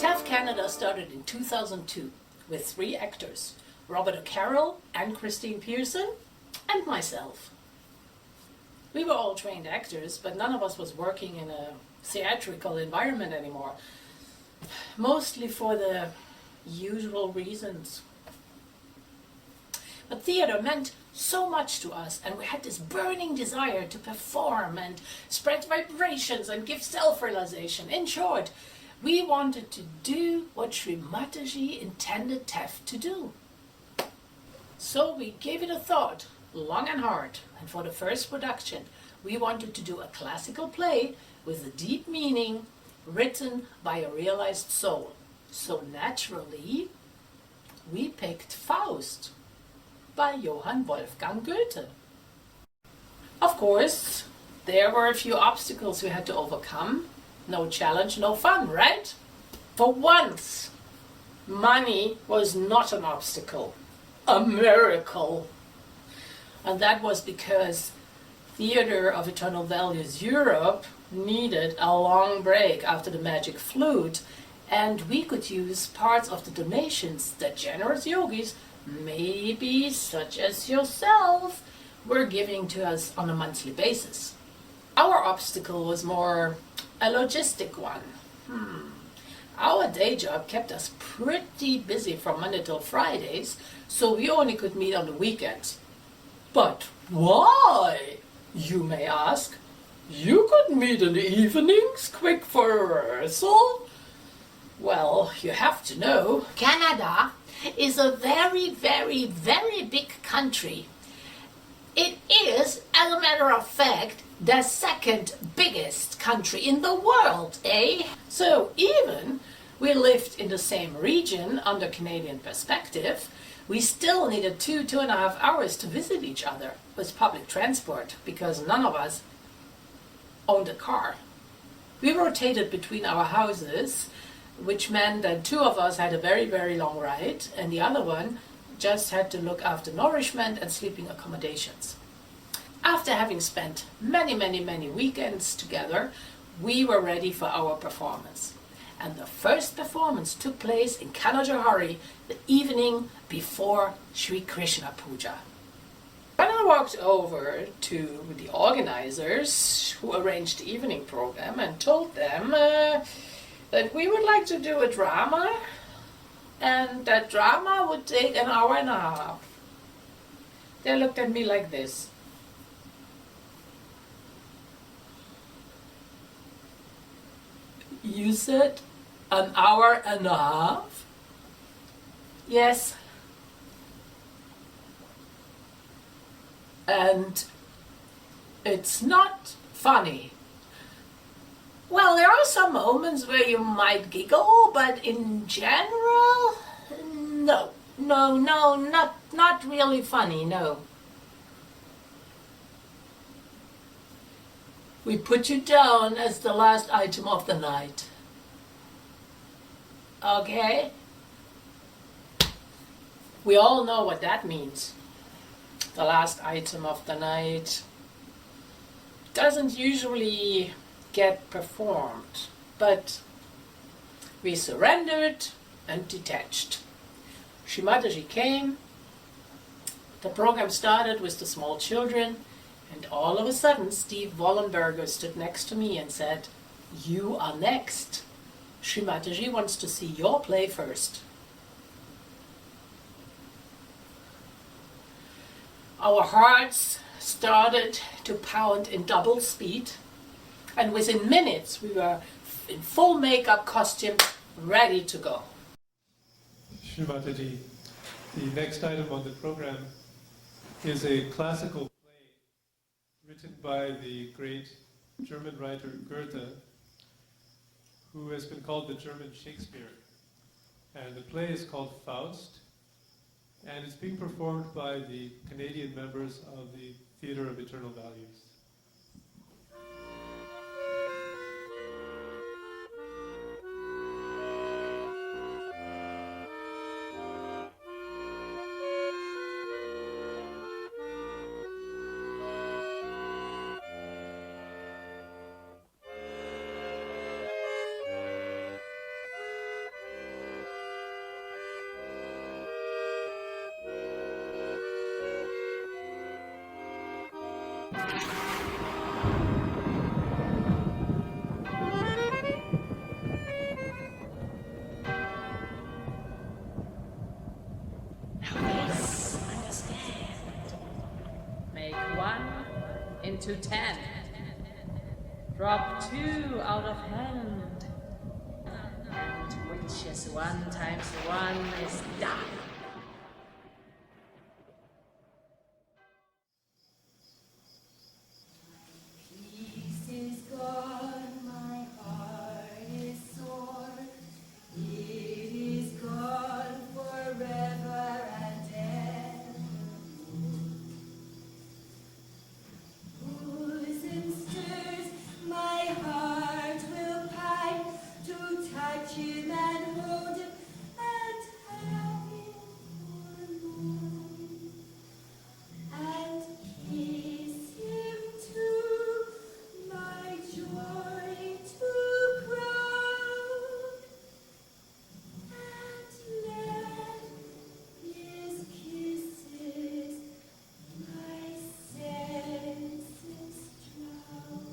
TEV Canada started in 2002 with 3 actors, Robert O'Carroll and Christine Pearson, and myself. We were all trained actors, but none of us was working in a theatrical environment anymore. Mostly for the usual reasons. But theater meant so much to us, and we had this burning desire to perform and spread vibrations and give self-realization. In short, we wanted to do what Sri Mataji intended TEV to do. So we gave it a thought, long and hard, and for the first production, we wanted to do a classical play with a deep meaning, written by a realized soul. So naturally, we picked Faust by Johann Wolfgang Goethe. Of course, there were a few obstacles we had to overcome. No challenge, no fun, right? For once, money was not an obstacle, a miracle. And that was because Theatre of Eternal Values Europe needed a long break after the Magic Flute, and we could use parts of the donations that generous yogis, maybe such as yourself, were giving to us on a monthly basis. Our obstacle was more a logistic one. Our day job kept us pretty busy from Monday till Fridays, so we only could meet on the weekends. But why, you may ask? You could meet in the evenings, quick for rehearsal? Well, you have to know, Canada is a very, very, very big country. It is, as a matter of fact, the second biggest country in the world, eh? So even we lived in the same region under Canadian perspective, we still needed 2.5 hours to visit each other with public transport because none of us owned a car. We rotated between our houses, which meant that 2 of us had a very, very long ride and the other one just had to look after nourishment and sleeping accommodations. After having spent many, many, many weekends together, we were ready for our performance. And the first performance took place in Kanajahari the evening before Sri Krishna Puja. When I walked over to the organizers who arranged the evening program and told them that we would like to do a drama, and that drama would take 1.5 hours. They looked at me like this. You said 1.5 hours? Yes. And it's not funny. Well, there are some moments where you might giggle, but in general, no, not really funny, no. We put you down as the last item of the night. Okay? We all know what that means. The last item of the night doesn't usually get performed, but we surrendered and detached. Sri Mataji came, the program started with the small children, and all of a sudden Steve Wallenberger stood next to me and said, "You are next. Sri Mataji wants to see your play first." Our hearts started to pound in double speed, and within minutes we were in full makeup costume, ready to go. Sri Mataji, the next item on the program is a classical play written by the great German writer Goethe, who has been called the German Shakespeare. And the play is called Faust, and it's being performed by the Canadian members of the Theatre of Eternal Values. Now this, understand. Make 1 into 10. Drop 2 out of hand. And which is 1 times 1 is done. Peace is gone, my heart is sore. It is gone forever and ever. Bosom stirs, my heart will pine to touch him and hold him and have him for mine. And kiss him too, my joy to crown, and let his kisses my senses drown.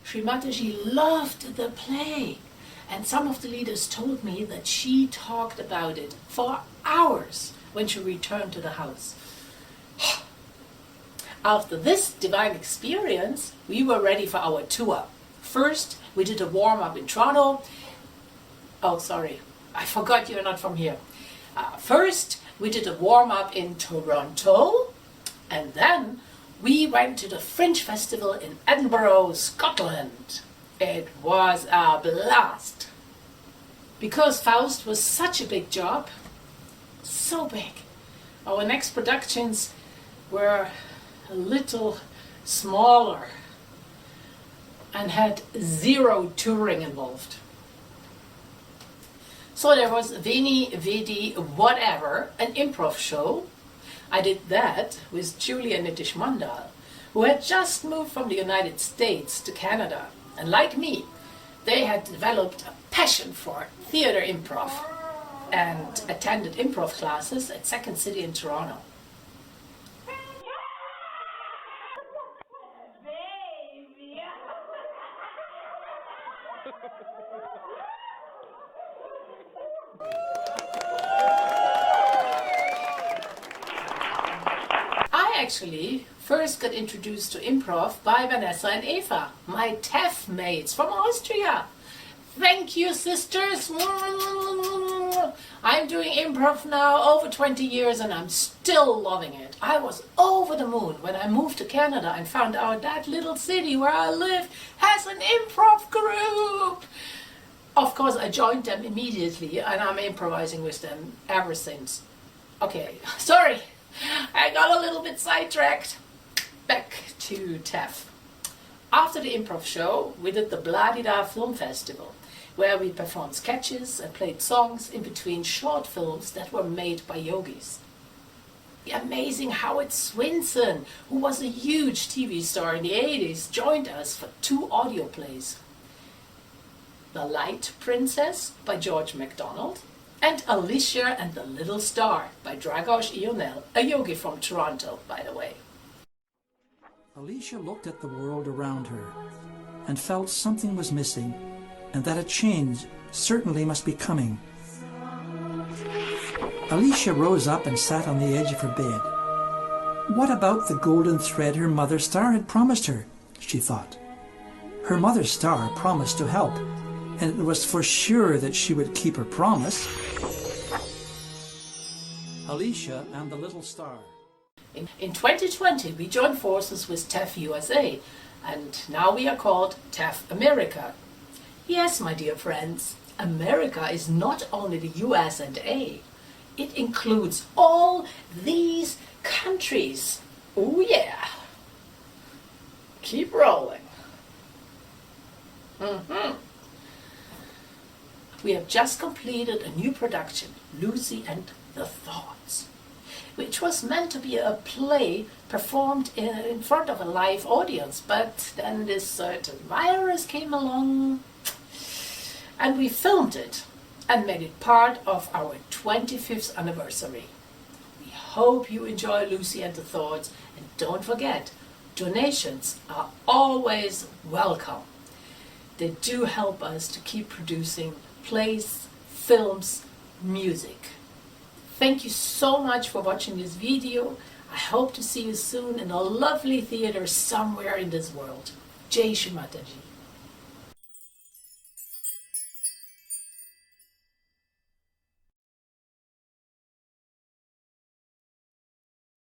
Sri Mataji loved the play, and some of the leaders told me that she talked about it for hours when she returned to the house. After this divine experience, we were ready for our tour. First, we did a warm-up in Toronto. Oh, sorry, I forgot you're not from here. First, we did a warm-up in Toronto, and then we went to the Fringe Festival in Edinburgh, Scotland. It was a blast. Because Faust was such a big job, so big, our next productions were a little smaller and had zero touring involved. So there was Veni, Vidi, whatever, an improv show. I did that with Julie and Nitish Mandal, who had just moved from the United States to Canada. And like me, they had developed a passion for theater improv and attended improv classes at Second City in Toronto. I actually first got introduced to improv by Vanessa and Eva, my TEV mates from Austria. Thank you, sisters. I'm doing improv now over 20 years and I'm still loving it. I was over the moon when I moved to Canada and found out that little city where I live has an improv group. Of course, I joined them immediately and I'm improvising with them ever since. Okay, sorry, I got a little bit sidetracked. Back to TEV. After the improv show, we did the Bladida Film Festival, where we performed sketches and played songs in between short films that were made by yogis. The amazing Howard Swinson, who was a huge TV star in the 80s, joined us for 2 audio plays. The Light Princess by George MacDonald, and Alicia and the Little Star by Dragos Ionel, a yogi from Toronto, by the way. Alicia looked at the world around her and felt something was missing and that a change certainly must be coming. Alicia rose up and sat on the edge of her bed. What about the golden thread her mother star had promised her, she thought. Her mother star promised to help, and it was for sure that she would keep her promise. Alicia and the little star. In 2020, we joined forces with TEV USA, and now we are called TEV America. Yes, my dear friends, America is not only the US and A. It includes all these countries. Oh yeah. Keep rolling. We have just completed a new production, Lucy and the Thoughts, which was meant to be a play performed in front of a live audience, but then this certain virus came along and we filmed it and made it part of our 25th anniversary. We hope you enjoy Lucy and the Thoughts, and don't forget, donations are always welcome. They do help us to keep producing plays, films, music. Thank you so much for watching this video. I hope to see you soon in a lovely theater somewhere in this world. Jai Shri Mataji.